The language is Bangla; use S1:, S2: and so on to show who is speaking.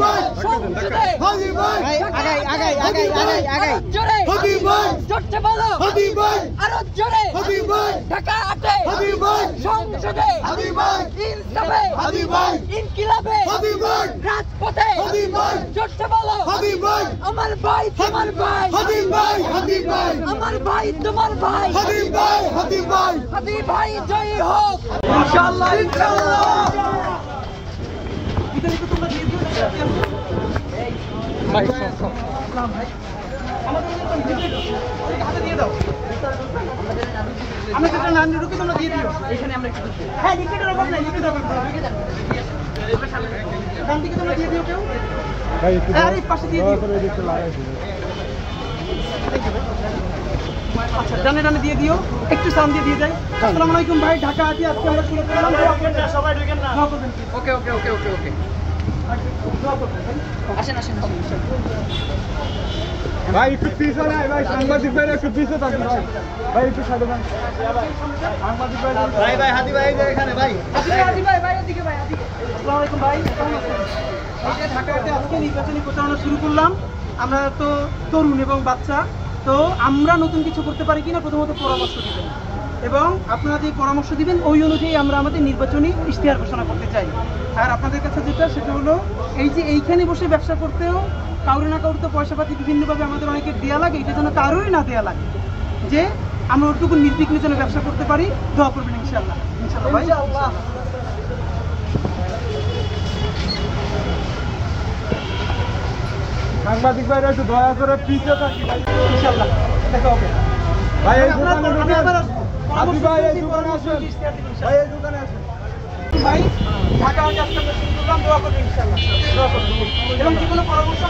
S1: ভাই সংসদে হাদি ভাই আগাই আগাই আগাই আগাই আগাই জোরে হাদি ভাই জোরে বলো হাদি ভাই আরো জোরে হাদি ভাই ঢাকা আটে হাদি ভাই সংসদে হাদি ভাই ইনসাফে হাদি ভাই ইনকিলাবে হাদি ভাই রাজপথে হাদি ভাই জোরে বলো হাদি ভাই আমার ভাই তোমার ভাই হাদি ভাই হাদি ভাই আমার ভাই তোমার ভাই হাদি ভাই হাদি ভাই হাদি ভাই জয় হোক ইনশাআল্লাহ ইনশাআল্লাহ ইদানিং তোমরা দিয়ে দিও ভাই সালাম ভাই আমাদের হাতে দিয়ে দাও আমরা যেটা নাম ঢুকে তোমরা দিয়ে দিও এখানে আমরা একটু হ্যাঁ লিখিতের অভাব নাই লিখিতের অভাব ঢুকে যান ডান দিকে তোমরা দিয়ে দিও কেউ ভাই একটু আরে পাশে দিয়ে দিও একটু লাগাই দিও আচ্ছা ডানে ডানে দিয়ে দিও একটু সামনে দিয়ে যাই আসসালামু আলাইকুম ভাই ঢাকা আছি আজকে আমরা শুরু করলাম সবাই ঢুকেন না ওকে ওকে ওকে ওকে ওকে আসেন আসেন ভাই একটু পিছে নাই ভাই সাংবাদিক ভাই একটু পিছে থাকুন ভাই ভাই একটু সাইডে যান সাংবাদিক ভাই ভাই হাদি ভাই এখানে ভাই হাদি ভাই ভাই এদিকে ভাই এদিকে আসসালামু আলাইকুম ভাই এই যে ঢাকাতে আজকে নির্বাচনী প্রচারণা শুরু করলাম আমরা তো তরুণ এবং বাচ্চা তো আমরা নতুন কিছু করতে পারি কিনা প্রথমত পরামর্শ দিবেন এবং আপনারা যে পরামর্শ দিবেন ওই অনুযায়ী আমরা আমাদের নির্বাচনী ইশতেহার ঘোষণা করতে চাই আর আপনাদের কাছে যেটা সেটা হলো এই যে এইখানে বসে ব্যবসা করতেও কারো না কারো তো পয়সাপাতি বিভিন্নভাবে আমাদের অনেকে দেওয়া লাগে এটা যেন কারোই না দেওয়া লাগে যে আমরা ওটুকু নির্বিঘ্নে যেন ব্যবসা করতে পারি দোয়া করবেন ইনশাআল্লাহ ইনশাআল্লাহ ভাই সাংবাদিক ভাইরা একটু দয়া করে পিছে থাকি ভাই ইনশাআল্লাহ দেখা হবে ভাই এই দোকানে আপনি ভাই এই দোকানে আসেন ভাই এই দোকানে আসেন ভাই ঢাকা আজকে আমরা শুরু করলাম দোয়া করবেন ইনশাআল্লাহ দোয়া করবেন এবং যে কোনো পরামর্শ